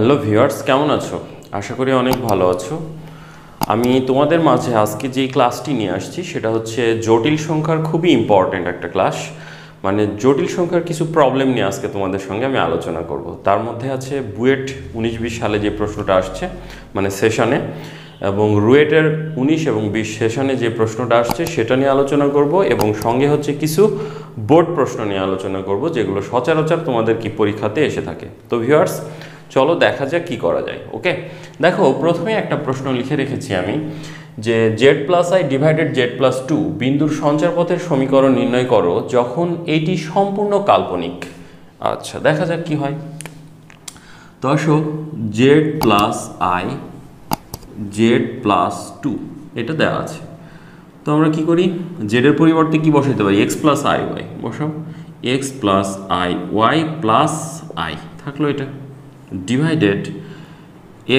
Hello viewers, কেমন আছো? আশা করি অনেক ভালো আছো। আমি তোমাদের মাঝে আজকে যেই ক্লাসটি নিয়ে আসছি সেটা হচ্ছে জটিল সংখ্যার খুবই ইম্পর্ট্যান্ট একটা ক্লাস। মানে জটিল সংখ্যার কিছু প্রবলেম নিয়ে আজকে তোমাদের সঙ্গে আমি আলোচনা করব। তার মধ্যে আছে বুয়েট 19-20 সালে যে প্রশ্নটা আসছে মানে সেশনে, এবং রুয়েটের 19 এবং 20 সেশনে যে প্রশ্নটা আসছে সেটা নিয়ে আলোচনা করব, এবং সঙ্গে হচ্ছে কিছু বোর্ড প্রশ্ন নিয়ে আলোচনা করব যেগুলো সচরাচর তোমাদের কি পরীক্ষাতে এসে থাকে। তো ভিউয়ার্স, চলো দেখা যাক কি করা যায়। ওকে, দেখো প্রথমে একটা প্রশ্ন লিখে রেখেছি আমি যে Z plus I divided Z plus two বিন্দুর সঞ্চারপথের সমীকরণ নির্ণয় করো যখন এটি সম্পূর্ণ কাল্পনিক। আচ্ছা, দেখা যাক কি হয়। তো আসো, Z plus I Z plus two এটা দেওয়া আছে। তো আমরা কি করি, জেডের পরিবর্তে কি বসাইতে পারি, এক্স প্লাস আই ওয়াই বসাও। X plus I Y plus I থাকলো এটা, ডিভাইডেড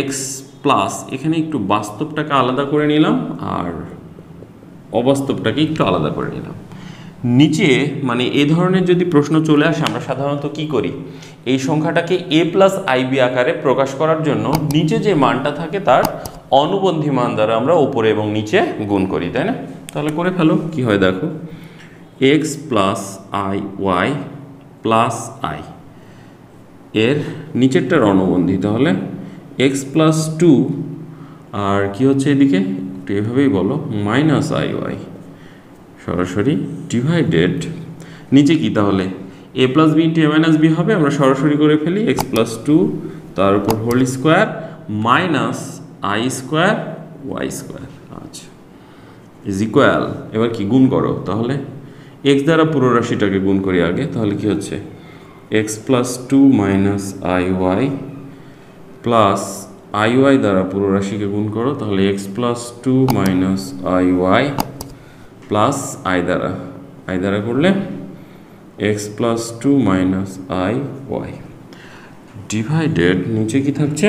এক্স প্লাস, এখানে একটু বাস্তবটাকে আলাদা করে নিলাম আর অবাস্তবটাকে একটু আলাদা করে নিলাম। নিচে মানে এ ধরনের যদি প্রশ্ন চলে আসে আমরা সাধারণত কি করি, এই সংখ্যাটাকে এ প্লাস আইবি আকারে প্রকাশ করার জন্য নিচে যে মানটা থাকে তার অনুবন্ধী মান দ্বারা আমরা উপরে এবং নিচে গুণ করি, তাই না? তাহলে করে ফেলো, কি হয় দেখো, X plus I Y plus I এর নিচেরটার অনুবন্ধী, তাহলে এক্স প্লাস টু আর কি হচ্ছে এদিকে একটু এভাবেই বলো মাইনাস আই ওয়াই সরাসরি ডিভাইডেড নিচে কি, তাহলে এ plus B into A minus B হবে, আমরা সরাসরি করে ফেলি এক্স প্লাস টু তার উপর whole square minus I square Y square. আচ্ছা, ইজ ইকুয়াল, এবার কি গুণ করো, তাহলে এক্স দ্বারা পুরো রাশিটাকে গুণ করি আগে, তাহলে কি হচ্ছে X plus two minus I Y plus I Y দ্বারা পুরো রাশিকে গুণ করো, তাহলে X plus two minus I Y plus I দ্বারা করলে X plus two minus I Y divided নিচে কি থাকছে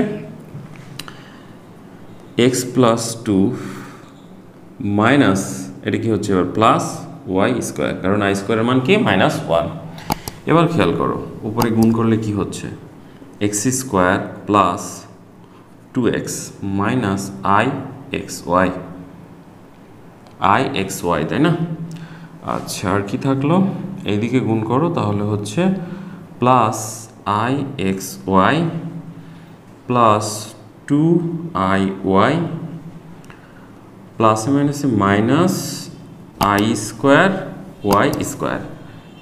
এক্স প্লাস টু মাইনাস এটা কি হচ্ছে এবার প্লাস ওয়াই স্কোয়ার, কারণ আই স্কোয়ারের মান কি মাইনাস ওয়ান। এবার খেয়াল করো উপরে গুণ করলে কি হচ্ছে X square plus two X minus I X Y তাই না? আচ্ছা, আর কি থাকলো, এইদিকে গুণ করো, তাহলে হচ্ছে plus I X Y plus two I Y প্লাসে মাইনাসে minus I square Y square.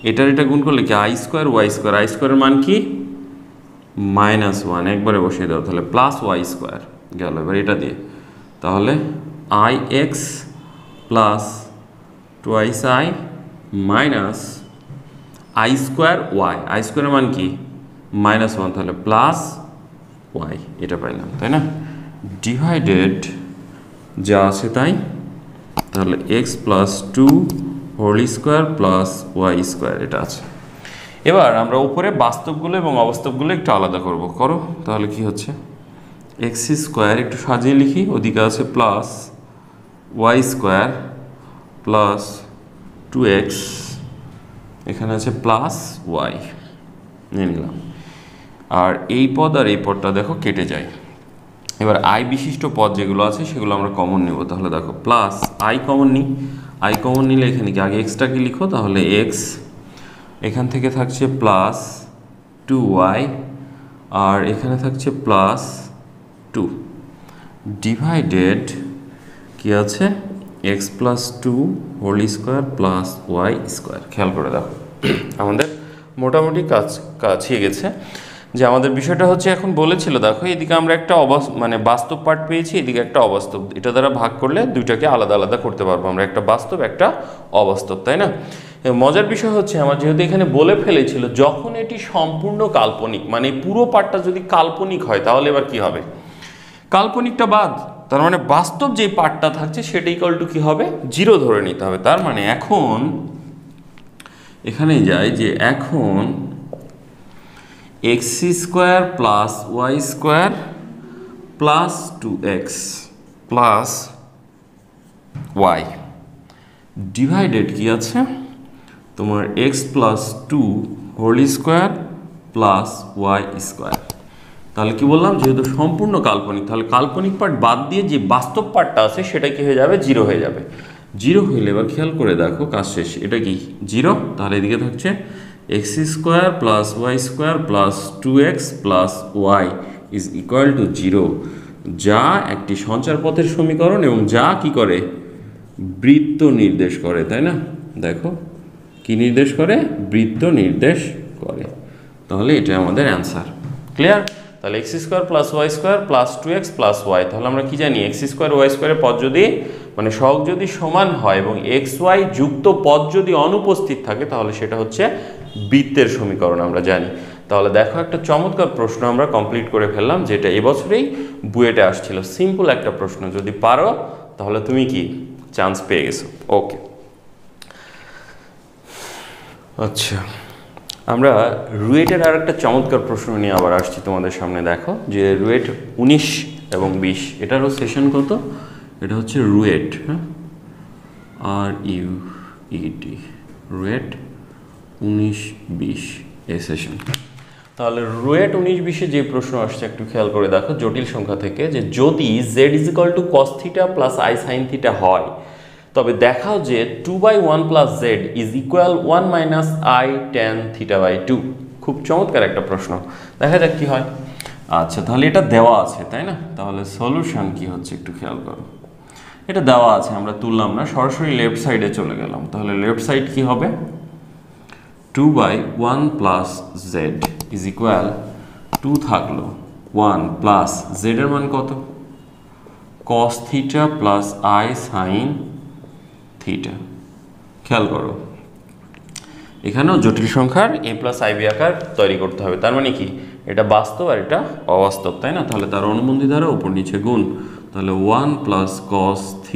এটা গুণ করলে কি I square Y square, I স্কোয়ারের মান কি মাইনাস ওয়ান, একবারে বসিয়ে দাও, তাহলে প্লাস ওয়াই স্কোয়ার গেল। এবার এটা দিয়ে তাহলে I X plus twice I minus I square Y, I স্কোয়ারের মান কি মাইনাস ওয়ান, তাহলে প্লাস ওয়াই এটা পাইলাম, তাই না? ডিভাইডেড যা আছে তাই, তাহলে X plus two whole square plus Y square এটা আছে। এবার আমরা উপরে বাস্তবগুলো এবং অবাস্তবগুলো একটু আলাদা করো, তাহলে কি হচ্ছে এক্স স্কোয়ার একটু সাজিয়ে লিখি, ওদিকে আছে plus Y square plus two X, এখানে আছে প্লাস ওয়াই নিয়ে নিলাম, আর এই পদ আর এই পদটা দেখো কেটে যায়। এবার আই বিশিষ্ট পদ যেগুলো আছে সেগুলো আমরা কমন নেব, তাহলে দেখো প্লাস আই কমন নিই, আই কমন নিলে এখানে কি আগে এক্সটাকে লিখো, তাহলে এক্স এখান থেকে থাকছে প্লাস টু ওয়াই আর এখানে থাকছে প্লাস টু ডিভাইডেড কি আছে X plus two whole square plus Y square. খেয়াল করে দেখো আমাদের মোটামুটি কাছিয়ে গেছে। যে আমাদের বিষয়টা হচ্ছে এখন বলেছিল দেখো এদিকে আমরা একটা মানে বাস্তব পার্ট পেয়েছি, এদিকে একটা অবাস্তব, এটা দ্বারা ভাগ করলে দুইটাকে আলাদা আলাদা করতে পারবো আমরা, একটা বাস্তব একটা অবাস্তব, তাই না? মজার বিষয় হচ্ছে আমার যেহেতু এখানে বলে ফেলেছিল যখন এটি সম্পূর্ণ কাল্পনিক, মানে পুরো পার্টটা যদি কাল্পনিক হয় তাহলে এবার কি হবে, কাল্পনিকটা বাদ, তার মানে বাস্তব যে পার্টটা থাকছে সেটা ইকুয়াল টু কি হবে জিরো ধরে নিতে হবে। তার মানে এখন এখানেই যায় যে এখন X square plus Y square plus two X plus Y divided কি আছে তোমার X plus two whole square plus Y square. তাহলে কি বললাম, যেহেতু সম্পূর্ণ কাল্পনিক, তাহলে কাল্পনিক পার্ট বাদ দিয়ে যে বাস্তব পার্টটা আছে সেটা কি হয়ে যাবে, জিরো হয়ে যাবে। জিরো হইলে এবার খেয়াল করে দেখো, কাজ শেষ। এটা কি জিরো, তাহলে এদিকে থাকছে X square plus Y square plus 2x plus Y is equal to zero, যা একটি সঞ্চার পথের সমীকরণ এবং যা কি করে, বৃত্ত নির্দেশ করে, তাই না? দেখো কি নির্দেশ করে, বৃত্ত নির্দেশ করে। তাহলে এটা আমাদের অ্যান্সার। ক্লিয়ার? তাহলে X square plus Y square plus 2x plus Y, তাহলে আমরা কি জানি, এক্স স্কোয়ার ওয়াই স্কোয়ারের পদ যদি মানে সহগ যদি সমান হয় এবং এক্স ওয়াই যুক্ত পদ যদি অনুপস্থিত থাকে তাহলে সেটা হচ্ছে বৃত্তের সমীকরণ, আমরা জানি। তাহলে দেখো একটা চমৎকার প্রশ্ন আমরা কমপ্লিট করে ফেললাম, যেটা এবছরেই বুয়েটে আসছিল। সিম্পল একটা প্রশ্ন, যদি পারো তাহলে তুমি কি চান্স পেয়ে গেছো। ওকে, আচ্ছা আমরা রুয়েটের আর একটা চমৎকার প্রশ্ন নিয়ে আবার আসছি তোমাদের সামনে। দেখো যে রুয়েট 19 এবং 20, এটারও সেশন কত, এটা হচ্ছে রুয়েট, হ্যাঁ, RUET, রুয়েট 19-20 এই সেশন। তাহলে রুয়েট 19-20-এ যে প্রশ্ন আসছে একটু খেয়াল করে দেখো, জটিল সংখ্যা থেকে, যে যদি z = cos θ plus i sin θ হয় তবে দেখাও যে 2/1 plus Z is equal 1 minus I ten theta by 2। খুব চমৎকার একটা প্রশ্ন, দেখা যাক কি হয়। আচ্ছা তাহলে এটা দেওয়া আছে, তাই না? তাহলে সলিউশন কি হচ্ছে একটু খেয়াল করো। এটা দেওয়া আছে, আমরা তুললাম না, সরাসরি লেফট সাইডে চলে গেলাম। তাহলে লেফট সাইড কি হবে, 2/1 প্লাস জেড ইজ ইকুয়াল 2 থাকলো 1 প্লাস জেড এর মান কত, cos θ প্লাস i sin θ। খেয়াল করো এখানেও জটিল সংখ্যার a প্লাস ib আকার তৈরি করতে হবে। তার মানে কি, এটা বাস্তব আর এটা অবাস্তব, তাই না? তাহলে তার অনুবন্ধী দ্বারা উপর নিচে গুণ। তাহলে 1 plus cos θ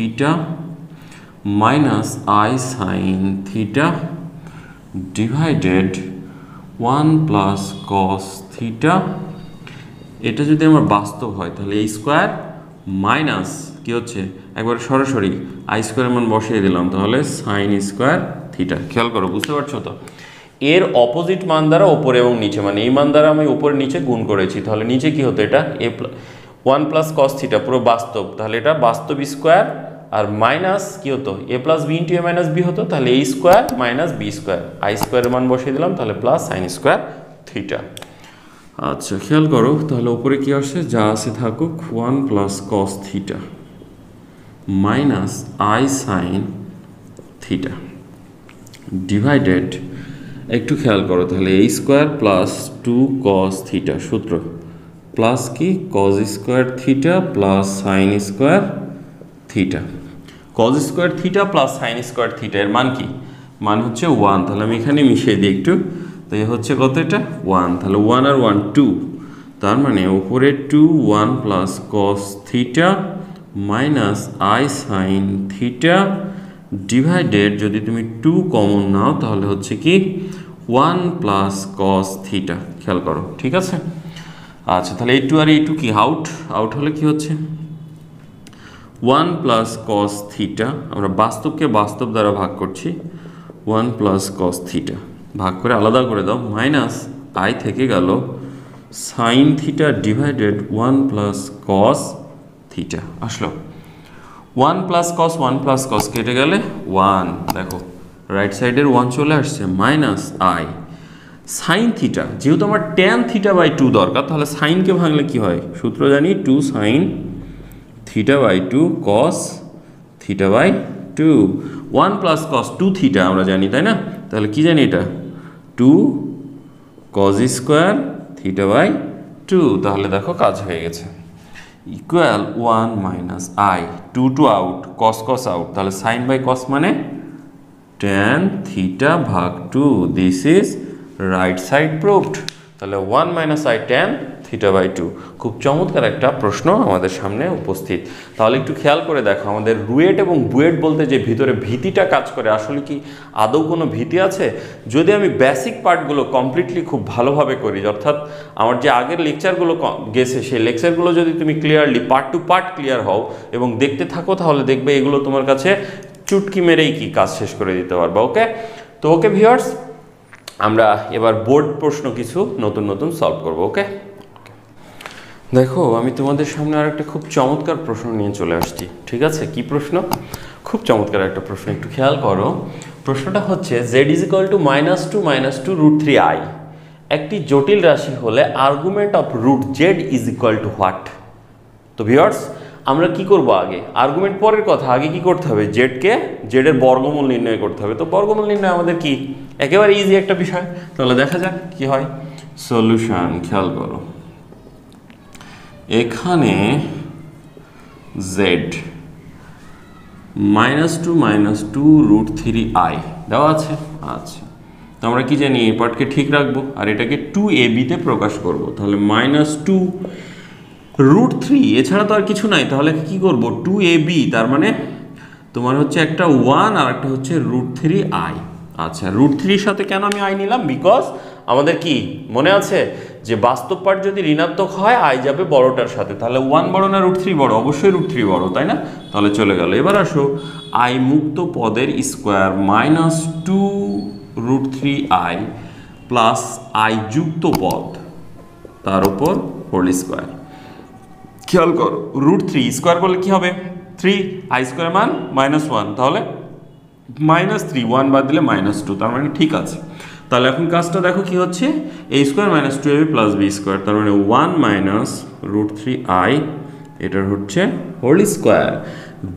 minus i sin θ divided 1 plus cos θ। এটা যদি আমার বাস্তব হয় তাহলে এই স্কোয়ার মাইনাস কি হচ্ছে, একবার সরাসরি আই স্কোয়ারের মান বসিয়ে দিলাম, তাহলে সাইন স্কোয়ার থিটা। খেয়াল করো, বুঝতে পারছো তো? এর অপোজিট মান দ্বারা ওপরে এবং নিচে, মানে এই মান দ্বারা আমি উপরে নিচে গুণ করেছি, তাহলে নিচে কি হতো, এটা 1 প্লাস cos θ পুরো বাস্তব, তাহলে এটা বাস্তব স্কোয়ার, আর মাইনাস কি হতো, a plus B into A minus B হতো, তাহলে a square minus B square, I স্কোয়ারের মান বসিয়ে দিলাম, তাহলে প্লাস সাইন স্কোয়ার থিটা। আচ্ছা খেয়াল করো, তাহলে উপরে কি আসে, যা আছে থাকুক, 1 plus cos θ minus I sine theta divided, একটু খেয়াল করো, তাহলে a স্কোয়ার প্লাস 2 cos θ, সূত্র প্লাস কি cos square theta plus sine square theta. cos square theta plus sine square theta এর মান কি, মান হচ্ছে 1। তাহলে আমি এখানে মিশিয়ে দিই একটু, তো এ হচ্ছে কত, এটা 1, তাহলে 1 আর 1 2, তার মানে উপরে 2 1 plus cos θ minus I sine theta divided, যদি তুমি 2 কমন নাও তাহলে হচ্ছে কি 1 প্লাস cos θ। খেয়াল করো, ঠিক আছে? আচ্ছা তাহলে এই 2 আর এই 2 কি আউট, আউট হলে কি হচ্ছে 1 প্লাস cos θ, আমরা বাস্তবকে বাস্তব দ্বারা ভাগ করছি, 1 প্লাস cos θ ভাগ করে আলাদা করে দাও, মাইনাস আই থেকে গেল sign theta divided 1 plus cos θ আসলো। 1 প্লাস cos 1 প্লাস cos কেটে গেলে 1, দেখো রাইট সাইডের 1 চলে আসছে, মাইনাস আই সাইন থিটা, যেহেতু আমার ট্যান থিটা বাই 2 দরকার, তাহলে সাইনকে ভাঙলে কি হয়, সূত্র জানি 2 sine theta by 2 cos theta by 2, 1 plus cos 2 theta আমরা জানি, তাই না? তাহলে কি জানি, এটা 2 cos স্কোয়ার থিটা বাই 2। তাহলে দেখো কাজ হয়ে গেছে, equal 1 minus I, 2 two out, cos cos out, তাহলে সাইন বাই cos মানে tan থিটা ভাগ 2, this is right side proved. তাহলে 1 minus I tan theta by 2, খুব চমৎকার একটা প্রশ্ন আমাদের সামনে উপস্থিত। তাহলে একটু খেয়াল করে দেখো, আমাদের রুয়েট এবং বুয়েট বলতে যে ভিতরে ভীতিটা কাজ করে, আসলে কি আদৌ কোনো ভীতি আছে? যদি আমি বেসিক পার্টগুলো কমপ্লিটলি খুব ভালোভাবে করি, অর্থাৎ আমার যে আগের লেকচারগুলো গেছে সেই লেকচারগুলো যদি তুমি clearly part two part clear হও এবং দেখতে থাকো, তাহলে দেখবে এগুলো তোমার কাছে চুটকি মেরেই কি কাজ শেষ করে দিতে পারবা। ওকে, তো ওকে ভিউয়ার্স, আমরা এবার বোর্ড প্রশ্ন কিছু নতুন নতুন সলভ করব। ওকে, দেখো আমি তোমাদের সামনে আর একটা খুব চমৎকার প্রশ্ন নিয়ে চলে আসছি, ঠিক আছে? কি প্রশ্ন? খুব চমৎকার একটা প্রশ্ন, একটু খেয়াল করো। প্রশ্নটা হচ্ছে Z is equal to -2 root 3i একটি জটিল রাশি হলে argument of root Z is equal to what? তো ভিউয়ার্স, আমরা কি করব? আগে আর্গুমেন্ট পরের কথা, আগে কি করতে হবে? জেডের বর্গমূল নির্ণয় করতে হবে। তো বর্গমূল নির্ণয় আমাদের কি একেবারে ইজি একটা বিষয়। তাহলে দেখা যাক কি হয়। সলিউশন, খেয়াল করো, এখানে জেড -2 রুট 3i দেওয়া আছে। আচ্ছা, তো আমরা কি জানি? এই পার্টকে ঠিক রাখবো আর এটাকে 2ab তে প্রকাশ করব। তাহলে -2 রুট 3, এছাড়া তো আর কিছু নাই। তাহলে কি করব? 2ab, তার মানে তোমার হচ্ছে একটা 1 আর একটা হচ্ছে রুট 3i। আচ্ছা, রুট 3 সাথে কেন আমি আই নিলাম? বিকজ আমাদের কি মনে আছে যে বাস্তব পার্ট যদি ঋণাত্মক হয় আই যাবে বড়টার সাথে। তাহলে 1 বড় না রুট 3 বড়? অবশ্যই রুট 3 বড়, তাই না? তাহলে চলে গেল। এবার আসো, আই মুক্ত পদের square -2 root 3i plus I যুক্ত পদ তার উপর হোল স্কোয়ার। খেয়াল করো, রুট 3 স্কোয়ার করলে কি হবে? 3, আই স্কোয়ার মান -1, তাহলে -3, 1 বাদ দিলে -2, তার মানে ঠিক আছে। তাহলে এখন কাজটা দেখো কি হচ্ছে, a square -2ab plus b square, তার মানে 1 মাইনাস রুট 3i, এটার হচ্ছে whole square.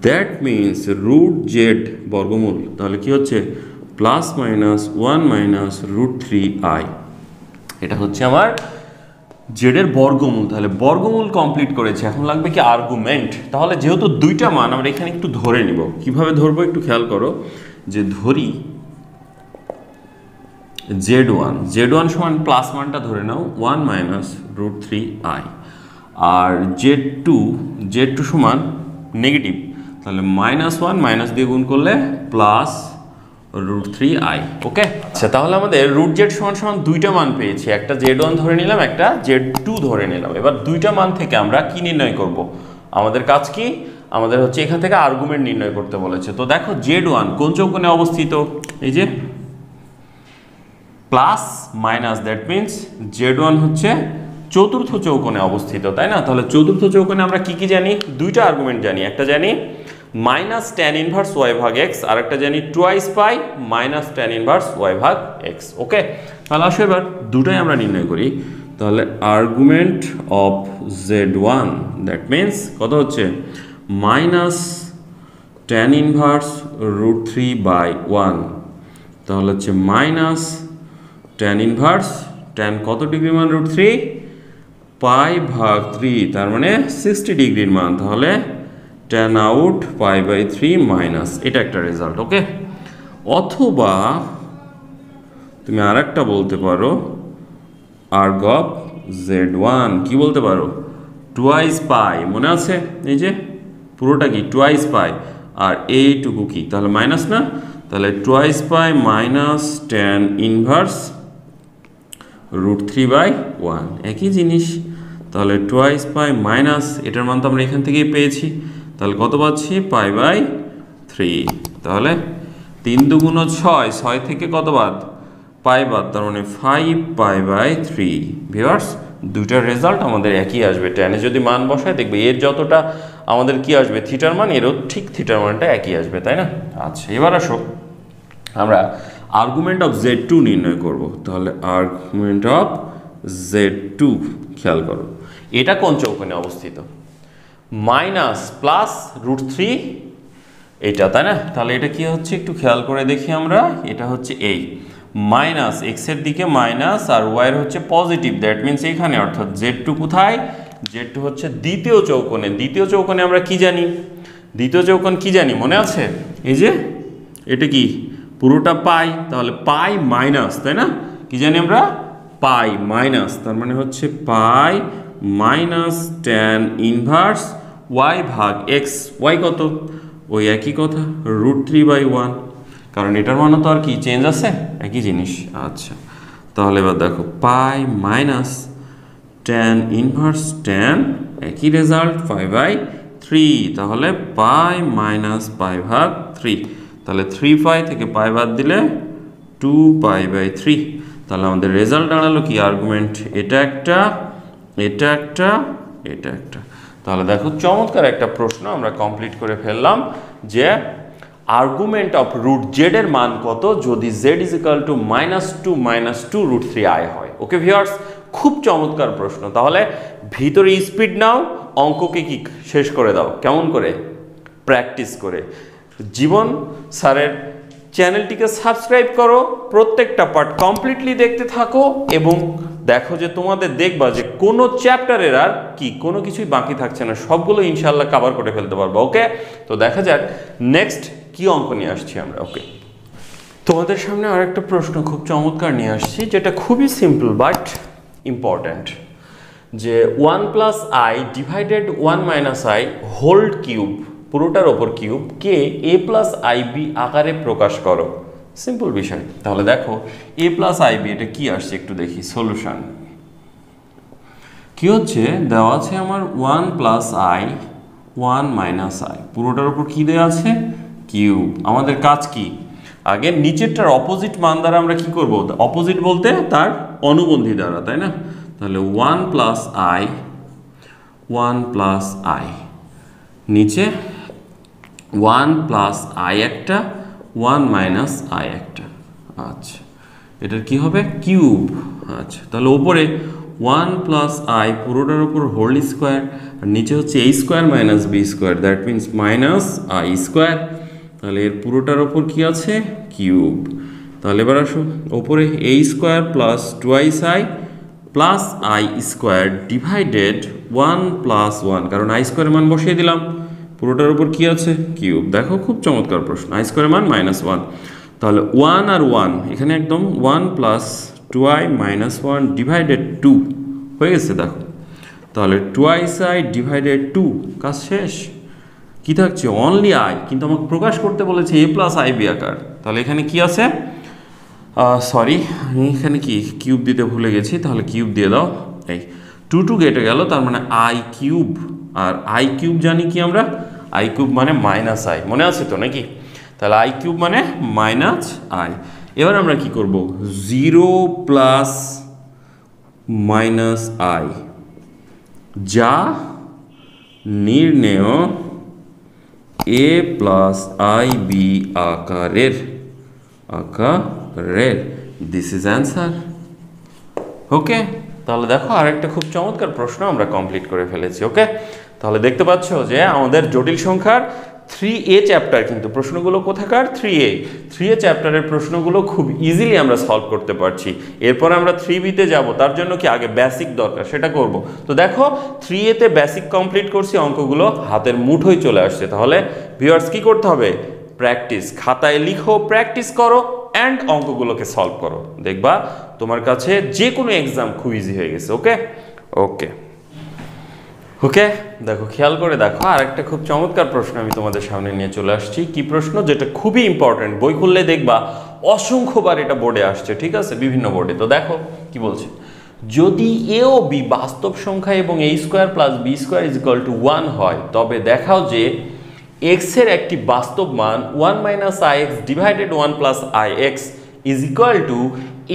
That means root Z বর্গমূল, তাহলে কি হচ্ছে +-1 মাইনাস রুট 3i, এটা হচ্ছে আমার জেডের বর্গমূল। তাহলে বর্গমূল কমপ্লিট করেছে, এখন লাগবে কি? আর্গুমেন্ট। তাহলে যেহেতু দুইটা মান আমরা এখানে একটু ধরে নিব। কিভাবে ধরবো একটু খেয়াল করো, যে ধরি z1 সমান প্লাস মানটা ধরে নাও 1 মাইনাস রুট 3i, আর z2 সমান নেগেটিভ, তাহলে -1 মাইনাস দিয়ে গুণ করলে প্লাস রুট 3i। ওকে, আচ্ছা, তাহলে আমাদের রুট জেড সমান দুইটা মান পেয়েছি, একটা z1 ধরে নিলাম, একটা z2 ধরে নিলাম। এবার দুইটা মান থেকে আমরা কি নির্ণয় করব? আমাদের কাজ কি? আমাদের হচ্ছে এখান থেকে আর্গুমেন্ট নির্ণয় করতে বলেছে। তো দেখো z1 কোন চৌকোণে অবস্থিত? এই যে plus minus, that means z1 হচ্ছে চতুর্থ চৌকোণে অবস্থিত, তাই না? তাহলে চতুর্থ চৌকোণে আমরা কি কি জানি? দুইটা আর্গুমেন্ট জানি। একটা জানি -tan ইনভার্স y ভাগ x, আর একটা জানি টুয়াইস পাই -tan ইনভার্স y ভাগ x। ওকে, তাহলে আসো এবার দুটাই আমরা নির্ণয় করি। তাহলে argument of z1, that means কত হচ্ছে? -tan ইনভার্স রুট 3/1, তাহলে হচ্ছে tan ইনভার্স, tan কত ডিগ্রি মান? রুট 3 π/3, তার মানে 60 ডিগ্রির মান। তাহলে tan আউট π/3 মাইনাস, এটা একটা রেজাল্ট। ওকে, অথবা তুমি আর একটা বলতে পারো arg of z1, কি বলতে পারো? টুয়াইস পাই, মনে আছে? এই যে পুরোটা কি টুয়াইস পাই, আর এইটুকু কি? তাহলে মাইনাস না? তাহলে twice pi minus tan inverse root 3/1, একই জিনিস। তাহলে টুয়াইস পাই মাইনাস, এটার মান তো আমরা এখান থেকেই পেয়েছি, তাহলে কত পাচ্ছি? π/3। তাহলে 3 × 2 = 6, 6 থেকে কত বাদ? পাই বাদ, তার মানে 5π/3। ভিউয়ার্স, দুইটার রেজাল্ট আমাদের একই আসবে। ট্যানে যদি মান বসায় দেখবে এর যতটা আমাদের কি আসবে থিটার মান, এরও ঠিক থিটার মানটা একই আসবে, তাই না? আচ্ছা, এবার আসো আমরা আর্গুমেন্ট অফ z2 নির্ণয় করব। তাহলে আর্গুমেন্ট অফ z2, খেয়াল করো, এটা কোন চৌকোণে অবস্থিত? মাইনাস প্লাস রুট 3, এটা, তাই না? তাহলে এটা কি হচ্ছে একটু খেয়াল করে দেখি আমরা। এটা হচ্ছে এই মাইনাস, এক্স এর দিকে মাইনাস আর ওয়াই এর হচ্ছে পজিটিভ, দ্যাট মিনস এখানে, অর্থাৎ z2 কোথায়? z2 হচ্ছে দ্বিতীয় চৌকোণে। দ্বিতীয় চৌকোণে আমরা কি জানি? দ্বিতীয় চৌকোণ কি জানি মনে আছে? এই যে এটা কি পুরোটা পাই, তাহলে পাই মাইনাস, তাই না? কি জানি আমরা? পাই মাইনাস, তার মানে হচ্ছে পাই মাইনাস tan ইনভার্স y ভাগ x। y কত? ওই একই কথা, রুট 3/1, কারণ এটার মানে তো আর কি চেঞ্জ আছে, একই জিনিস। আচ্ছা, তাহলে এবার দেখো পাই মাইনাস tan ইনভার্স tan, একই রেজাল্ট, 5/3। তাহলে পাই মাইনাস পাই ভাগ 3, তাহলে 3π থেকে পাই বাদ দিলে 2π/3। তাহলে আমাদের রেজাল্ট দাঁড়ালো কি? আর্গুমেন্ট এটা একটা, এটা একটা, এটা একটা। তাহলে দেখো চমৎকার একটা প্রশ্ন আমরা কমপ্লিট করে ফেললাম যে আর্গুমেন্ট অফ রুট জেড এর মান কত যদি Z is equal to -2 root 3i হয়। ওকে ভিউয়ার্স, খুব চমৎকার প্রশ্ন। তাহলে ভিতরে স্পিড নাও, অঙ্ককে কি শেষ করে দাও কেমন করে, প্র্যাকটিস করে। জীবন স্যারের চ্যানেলটিকে সাবস্ক্রাইব করো, প্রত্যেকটা পার্ট কমপ্লিটলি দেখতে থাকো এবং দেখো যে তোমাদের দেখবা যে কোনো চ্যাপ্টারের আর কি কোনো কিছুই বাকি থাকছে না, সবগুলো ইনশাল্লাহ কভার করে ফেলতে পারবো। ওকে, তো দেখা যাক নেক্সট কি অঙ্ক নিয়ে আসছি আমরা। ওকে, তোমাদের সামনে আরেকটা প্রশ্ন খুব চমৎকার নিয়ে আসছি, যেটা খুবই সিম্পল বাট ইম্পর্ট্যান্ট, যে 1 plus I divided 1 minus I whole cube, পুরোটার ওপর কিউব, কে এ প্লাস আই বি আকারে প্রকাশ করো। সিম্পল বিষয়। তাহলে দেখো এ প্লাস আই বি এটা কি আসছে একটু দেখি। সলিউশন কি হচ্ছে, দেওয়া আছে আমার 1 প্লাস আই 1 মাইনাস আই, পুরোটার উপর কি দেওয়া আছে, কিউব। আমাদের কাজ কি, আগে নিচেরটার অপোজিট মান দ্বারা আমরা কি করব, অপোজিট বলতে তার অনুবন্ধী দ্বারা, তাই না? তাহলে 1 প্লাস আই 1 প্লাস আই, নিচে 1 প্লাস আই একটা 1 মাইনাস আই একটা। আচ্ছা, এটার কি হবে, কিউব। আচ্ছা, তাহলে ওপরে 1 প্লাস আই পুরোটার উপর হোল স্কোয়ার, আর নিচে হচ্ছে a square minus B square, that means minus I square. তাহলে এর পুরোটার ওপর কি আছে, কিউব। তাহলে এবার আসো, ওপরে a square plus 2i I plus I square divided 1 plus 1, কারণ আই স্কোয়ারের মান বসিয়ে দিলাম, পুরোটার উপর কি আছে, কিউব। দেখো খুব চমৎকার প্রশ্ন, আই স্কোয়ারের মান -1। তাহলে 1 আর 1 এখানে একদম 1 প্লাস 2i মাইনাস 1 ডিভাইডেড 2 হয়ে গেছে। দেখো তাহলে 2i আই ডিভাইডেড 2, কাজ শেষ। কি থাকছে, অনলি আই, কিন্তু আমাকে প্রকাশ করতে বলেছে এ প্লাস আই বি আকার। তাহলে এখানে কি আছে, সরি আমি এখানে কি কিউব দিতে ভুলে গেছি, তাহলে কিউব দিয়ে দাও। এই 2 কেটে গেল, তার মানে আই কিউব, আর আই কিউব জানি কি আমরা, আই কিউব মানে মাইনাস আই, মনে আছে তো নাকি? তাহলে আই কিউব মানে মাইনাস আই। এবার আমরা কি করব, 0 প্লাস মাইনাস আই যা নির্ণেয় এ প্লাস আই বি আকারের, দিস ইজ অ্যান্সার। ওকে, তাহলে দেখো আরেকটা খুব চমৎকার প্রশ্ন আমরা কমপ্লিট করে ফেলেছি। ওকে, তাহলে দেখতে পাচ্ছ যে আমাদের জটিল সংখ্যার 3A চ্যাপ্টার, কিন্তু প্রশ্নগুলো কোথাকার, 3A চ্যাপ্টারের প্রশ্নগুলো খুব ইজিলি আমরা সলভ করতে পারছি। এরপর আমরা 3Bতে যাব, তার জন্য কি আগে বেসিক দরকার, সেটা করব। তো দেখো 3Aতে বেসিক কমপ্লিট করছি, অঙ্কগুলো হাতের মুঠোয় চলে আসছে। তাহলে ভিউয়ার্স কি করতে হবে, প্র্যাকটিস, খাতায় লিখো, প্র্যাকটিস করো অ্যান্ড অঙ্কগুলোকে সলভ করো, দেখবা তোমার কাছে যে কোনো এক্সাম খুব ইজি হয়ে গেছে। ওকে ওকে ওকে, দেখো খেয়াল করে দেখো, আর একটা খুব চমৎকার প্রশ্ন আমি তোমাদের সামনে নিয়ে চলে আসছি। কি প্রশ্ন, যেটা খুবই ইম্পর্টেন্ট, বই খুললে দেখবা অসংখ্যবার এটা বোর্ডে আসছে, ঠিক আছে, বিভিন্ন বোর্ডে। তো দেখো কি বলছে, যদি এ ও বি বাস্তব সংখ্যা এবং a square plus B square is equal to 1 হয়, তবে দেখাও যে x এর একটি বাস্তব মান 1 minus I X divided 1 plus I X is equal to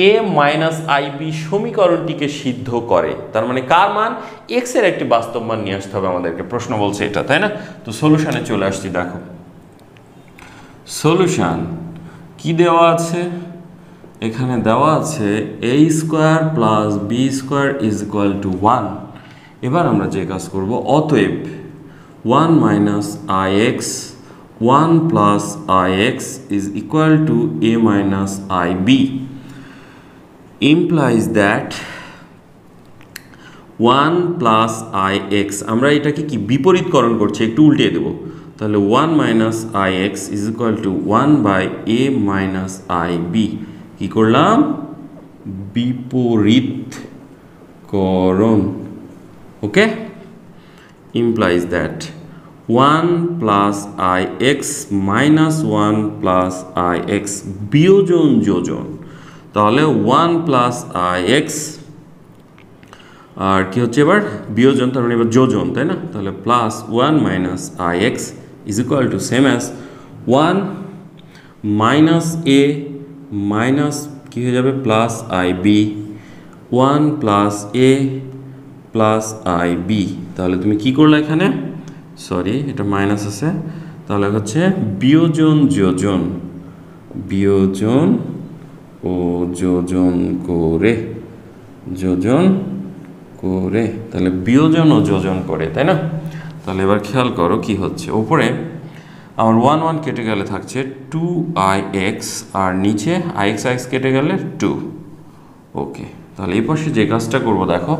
a minus I B সমীকরণটিকে সিদ্ধ করে। তার মানে কার মান, x এর একটি বাস্তব মান নিয়ে আসতে হবে আমাদেরকে, প্রশ্ন বলছে এটা, তাই না? তো সলিউশনে চলে আসছি। দেখো সলিউশন কি দেওয়া আছে, এখানে দেওয়া আছে a square plus B square is equal to 1। এবার আমরা যে কাজ করব, অতএব 1 minus ix 1 plus ix is equal to a minus ib implies that 1 plus ix, আমরা এটাকে কি বিপরীতকরণ করছি, একটু উল্টিয়ে দেব। তাহলে 1 minus ix is equal to 1 by a minus ib, কি করলাম, বিপরীতকরণ। ওকে, implies that 1 plus ix minus 1 plus ix বিয়োজন যোজন, তাহলে 1 plus ix আর কি হচ্ছে এবার বিয়োজন, তার মানে এবার যোজন, তাই না? তাহলে plus 1 minus ix is equal to same as 1 minus a minus কি হয়ে যাবে plus ib 1 plus a plus I B. তাহলে তুমি কি করলে এখানে, সরি এটা মাইনাস আছে, তাহলে হচ্ছে বিয়োজন যোজন, বিয়োজন ও যোজন করে, যোজন করে, তাহলে বিয়োজন ও যোজন করে, তাই না? তাহলে এবার খেয়াল করো কি হচ্ছে, উপরে আমার 1 1 কেটে গেলে থাকছে 2ix, আর নিচে ix কেটে গেলে 2। ওকে, তাহলে এই পাশে যে কাজটা করব দেখো,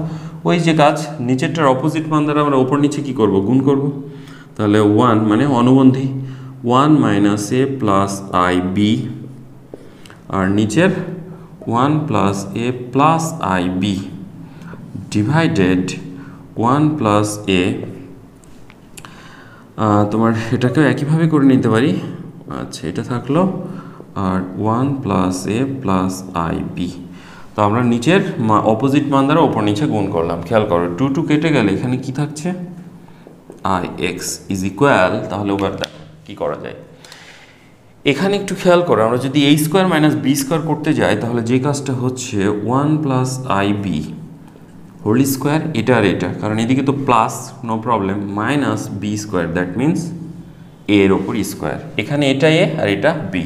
ওই যে কাজ, নিচেরটার অপোজিট মান দ্বারা আমরা ওপর নিচে কি করব, গুণ করব। তাহলে 1 মানে অনুবন্ধী, 1 minus A plus I B, আর নিচের 1 plus A plus I B divided 1 plus A, তোমার এটাকেও একইভাবে করে নিতে পারি। আচ্ছা, এটা থাকলো, আর 1 plus A plus I B. তো আমরা নিচের অপোজিট মান দ্বারা ওপর নিচে গুণ করলাম। খেয়াল করো 2 2 কেটে গেলে এখানে কি থাকছে, আই এক্স ইজ ইকুয়াল, তাহলে ওবার কি করা যায় এখানে একটু খেয়াল করো, আমরা যদি a square minus B square করতে যাই তাহলে যে কাজটা হচ্ছে 1 plus I B whole square, এটা আর এটা, কারণ এদিকে তো plus, no problem, minus B square, that means A এর ওপর স্কোয়ার, এখানে এটা এ আর এটা বি,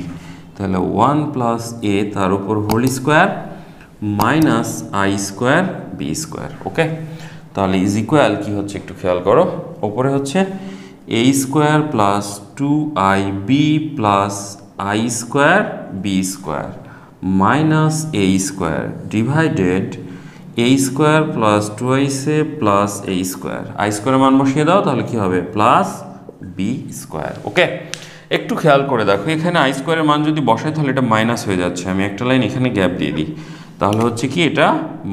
তাহলে 1 প্লাস এ তার উপর whole square minus I square B square. Okay, তাহলে ইজ ইকুয়াল কি হচ্ছে একটু খেয়াল করো, ওপরে হচ্ছে A square plus 2ab plus I square B square minus A square divided A square plus 2ac plus A square, I স্কোয়ারের মান বসিয়ে দাও, তাহলে কি হবে, প্লাস বি স্কোয়ার। ওকে, একটু খেয়াল করে দেখো, এখানে আই স্কোয়ারের মান যদি বসাই তাহলে এটা মাইনাস হয়ে যাচ্ছে, আমি একটা লাইন এখানে গ্যাপ দিয়ে দিই, তাহলে হচ্ছে কি এটা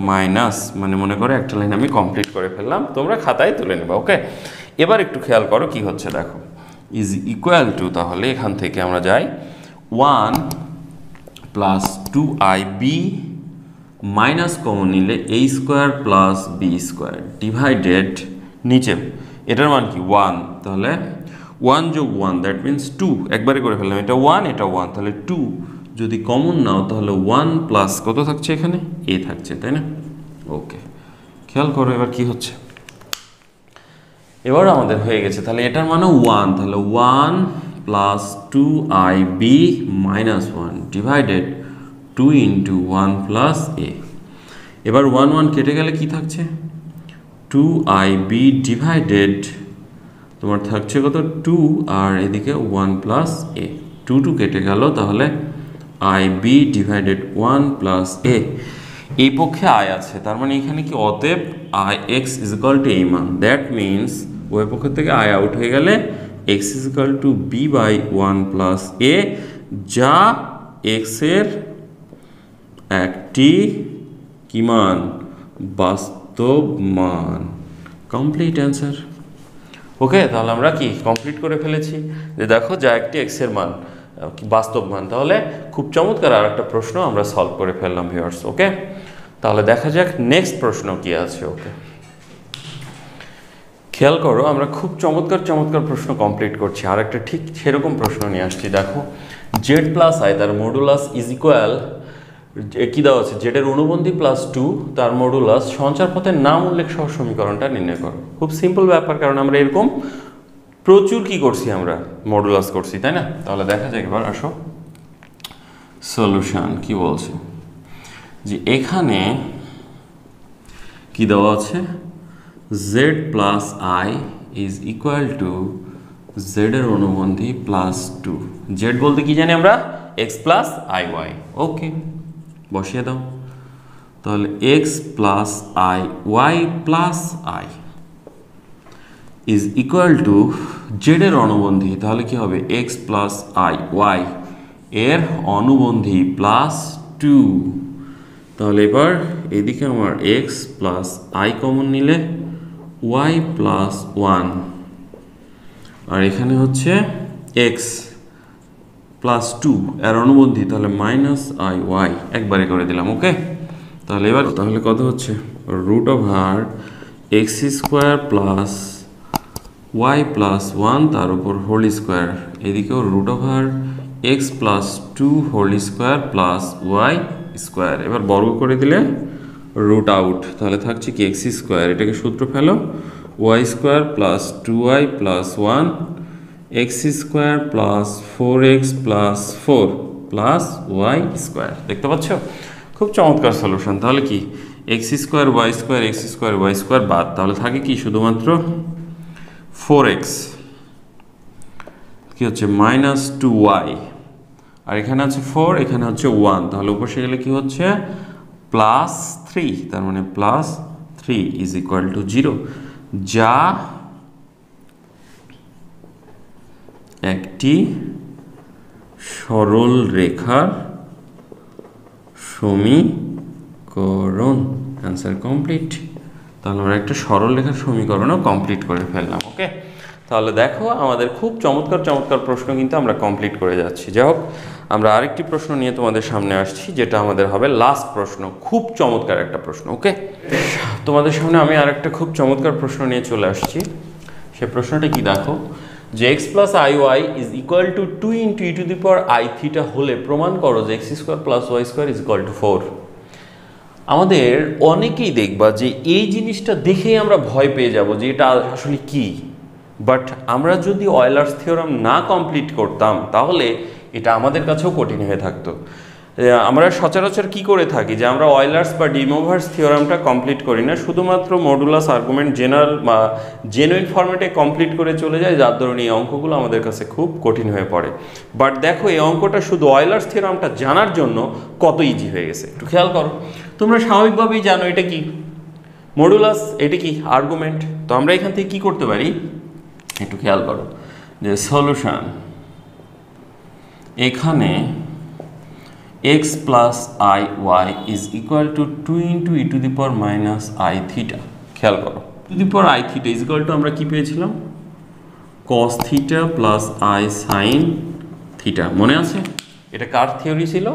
মাইনাস, মানে মনে করো একটা লাইন আমি কমপ্লিট করে ফেললাম, তোমরা খাতায় তুলে নেবে। ওকে, এবার একটু খেয়াল করো কি হচ্ছে দেখো, ইজ ইকুয়াল টু, তাহলে এখান থেকে আমরা যাই 1 প্লাস 2ib মাইনাস কমন নিলে A square plus B square divided, নিচে এটার মান কি 1, তাহলে 1 যোগ 1 দ্যাট মিনস 2, একবারে করে ফেললাম, এটা 1 এটা 1, তাহলে 2 যদি কমন নাও তাহলে 1 প্লাস কত থাকছে এখানে, এ থাকছে, তাই না? ওকে, খেয়াল করো এবার কি হচ্ছে, এবার আমাদের হয়ে গেছে, তাহলে এটার মানে 1, তাহলে 1 plus 2ib minus 1 divided 2 into 1 plus A. এবার 1 1 কেটে গেলে কি থাকছে, 2ib ডিভাইডেড তোমার থাকছে কত 2, আর এদিকে 1 প্লাস এ, 2 2 কেটে গেল, তাহলে ib ডিভাইডেড 1 প্লাস এ, এই পক্ষে আয় আছে, তার মানে এখানে কি, অতএব I X is equal two এই মান, দ্যাট মিনস ওই পক্ষ থেকে আয় আউট হয়ে গেলে X is equal to B by 1 plus A, যা এক্স এর একটি কি মান, বাস্তব মান। Complete answer. ওকে, তাহলে আমরা কি কমপ্লিট করে ফেলেছি, যে দেখো যা একটি এক্স এর মান, বাস্তব মান। তাহলে খুব চমৎকার আর একটা প্রশ্ন আমরা সলভ করে ফেললাম ভিউয়ার্স। ওকে, তাহলে দেখা যাক নেক্সট প্রশ্ন কি আছে। ওকে, খেয়াল করো, আমরা খুব চমৎকার চমৎকার প্রশ্ন কমপ্লিট করছি, আর একটা ঠিক সেরকম প্রশ্ন নিয়ে আসছি। দেখো জেড প্লাস আই তার মডুলাস ইজ ইকুয়াল, কি দেওয়া আছে, জেডের অনুবন্ধী প্লাস 2 তার মডুলাস, সঞ্চার পথের নাম উল্লেখ সহ সমীকরণটা নির্ণয় করো। খুব সিম্পল ব্যাপার, কারণ আমরা এরকম প্রচুর কি করছি, আমরা মডুলাস করছি, তাই না? তাহলে দেখা যাক, এবার আসো সলিউশন কি বলছে, যে এখানে কি দেওয়া আছে, Z plus I is equal to জেডের অনুবন্ধী প্লাস 2, জেড বলতে কি জানি আমরা, X plus I Y. Okay, বসিয়ে দাও, তাহলে X plus I Y plus I is equal to জেডের অনুবন্ধী, তাহলে কি হবে, এক্স প্লাস আই ওয়াই এর অনুবন্ধী প্লাস 2, তাহলে এবার এদিকে আমার এক্স প্লাস আই কমন নিলে ওয়াই প্লাস 1, আর এখানে হচ্ছে এক্স প্লাস 2 এর অনুবন্ধী, তাহলে মাইনাস আই ওয়াই, একবারে করে দিলাম। ওকে, তাহলে এবার তাহলে কত হচ্ছে, root over X square plus Y plus 1 তার উপর হোল স্কোয়ার, এদিকেও root over X plus 2 whole square plus Y square, এবার বর্গ করে দিলে রুট আউট, তাহলে থাকছে কি এক্স স্কোয়ার, এটাকে সূত্র ফেলো, Y square plus 2y plus 1 X square plus 4x plus 4 plus Y square. দেখতে পাচ্ছ খুব চমৎকার সলিউশন। তাহলে কি X square Y square X square Y square বাদ, তাহলে থাকে কি শুধুমাত্র 4x কি হচ্ছে মাইনাস 2y, আর এখানে আছে 4, এখানে হচ্ছে 1, তাহলে উপরে গেলে কি হচ্ছে প্লাস 3, তার মানে প্লাস 3 ইজ ইকুয়াল টু 0, যা একটি সরল রেখার সমীকরণ। Answer complete. তাহলে আমরা একটা সরল রেখার সমীকরণও কমপ্লিট করে ফেললাম। ওকে, তাহলে দেখো আমাদের খুব চমৎকার চমৎকার প্রশ্ন কিন্তু আমরা কমপ্লিট করে যাচ্ছি। যাই হোক, আমরা আরেকটি প্রশ্ন নিয়ে তোমাদের সামনে আসছি, যেটা আমাদের হবে লাস্ট প্রশ্ন, খুব চমৎকার একটা প্রশ্ন। ওকে, তোমাদের সামনে আমি আরেকটা খুব চমৎকার প্রশ্ন নিয়ে চলে আসছি। সে প্রশ্নটা কি দেখো, যে X plus I Y is equal to 2 into E to the power I theta হলে প্রমাণ করো যে X square plus Y square is equal to 4। আমাদের অনেকেই দেখবা যে এই জিনিসটা দেখেই আমরা ভয় পেয়ে যাব যে এটা আসলে কি, বাট আমরা যদি অয়েলার্স থিওরাম না কমপ্লিট করতাম তাহলে এটা আমাদের কাছেও কঠিন হয়ে থাকতো। আমরা সচরাচর কি করে থাকি যে আমরা অয়েলার্স বা ডি মোভার্স থিওরামটা কমপ্লিট করি না, শুধুমাত্র মডুলাস আর্গুমেন্ট জেনারেল বা জেনুইন ফরম্যাটে কমপ্লিট করে চলে যায়, যার ধরুন এই অঙ্কগুলো আমাদের কাছে খুব কঠিন হয়ে পড়ে। বাট দেখো এই অঙ্কটা শুধু অয়েলার্স থিওরামটা জানার জন্য কত ইজি হয়ে গেছে, একটু খেয়াল করো। তোমরা স্বাভাবিকভাবেই জানো এটা কি মডুলাস, এটা কি আর্গুমেন্ট। তো আমরা এখান থেকে কি করতে পারি, একটু খেয়াল করো যে সলিউশন, এখানে x plus I Y is equal to 2 into E to the power minus I theta. খেয়াল করো, to the power I theta is equal to আমরা কি পেয়েছিলাম, cos theta plus I sine theta. মনে আছে এটা কার থিওরি ছিল,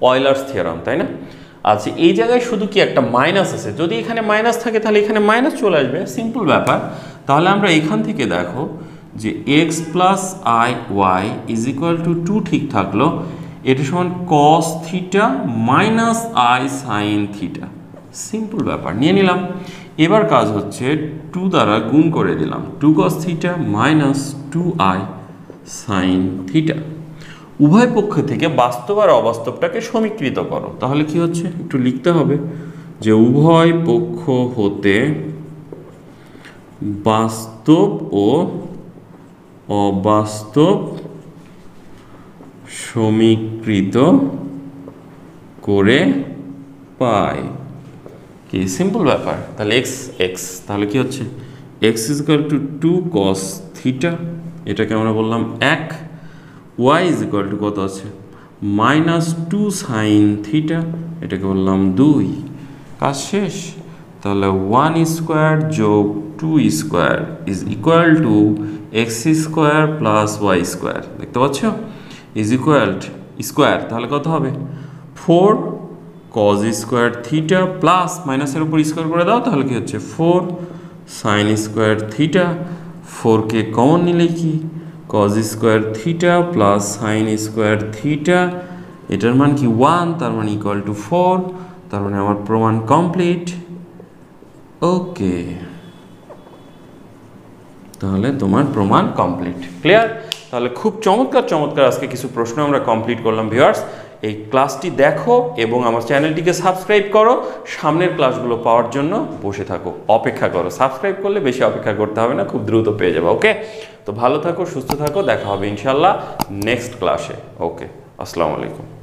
অয়েলার্স থিওরাম, তাই না? আচ্ছা, এই জায়গায় শুধু কি একটা মাইনাস আছে, যদি এখানে মাইনাস থাকে তাহলে এখানে মাইনাস চলে আসবে, সিম্পল ব্যাপার। তাহলে আমরা এখান থেকে দেখো যে X plus I Y is equal to 2 ঠিক থাকলো, এটা সমান cos theta minus I sine theta, simple ব্যাপার নিয়ে নিলাম। এবার কাজ হচ্ছে 2 দ্বারা গুণ করে দিলাম, 2 কস theta minus 2 I sine theta. উভয় পক্ষ থেকে বাস্তব আর অবাস্তবটাকে সমীকৃত করো, তাহলে কি হচ্ছে একটু লিখতে হবে যে উভয় পক্ষ হতে বাস্তব ও অবাস্তব সমীকৃত করে পাই, কি সিম্পল ব্যাপার। তাহলে এক্স এক্স, তাহলে কি হচ্ছে x is equal to 2 cos theta, এটাকে আমরা বললাম 1, ওয়াই ইজ ইকুয়াল টু কত আছে মাইনাস 2 সাইন থিটা, এটাকে বললাম 2, কাজ শেষ। তাহলে 1 স্কোয়ার যোগ 2 square is equal to X square plus Y square, দেখতে পাচ্ছ ইজ ইকুয়াল স্কোয়ার, তাহলে কত হবে 4 কজ স্কোয়ার থিটা প্লাস মাইনাসের উপর স্কোয়ার করে দাও, তাহলে কি হচ্ছে 4 সাইন স্কোয়ার থিটা, 4কে কমন নিলে কি cos square theta plus sine square theta, এটার মান কি 1, তার মানে ইকুয়াল টু 4, তার মানে আমার প্রমাণ কমপ্লিট। ওকে, তাহলে তোমার প্রমাণ কমপ্লিট, ক্লিয়ার। তাহলে খুব চমৎকার চমৎকার আজকে কিছু প্রশ্ন আমরা কমপ্লিট করলাম ভিউয়ার্স। এই ক্লাসটি দেখো এবং আমার চ্যানেলটিকে সাবস্ক্রাইব করো, সামনের ক্লাসগুলো পাওয়ার জন্য বসে থাকো, অপেক্ষা করো। সাবস্ক্রাইব করলে বেশি অপেক্ষা করতে হবে না, খুব দ্রুত পেয়ে যাবে। ওকে, তো ভালো থাকো, সুস্থ থাকো, দেখা হবে ইনশাল্লাহ নেক্সট ক্লাসে। ওকে, আসসালামু আলাইকুম।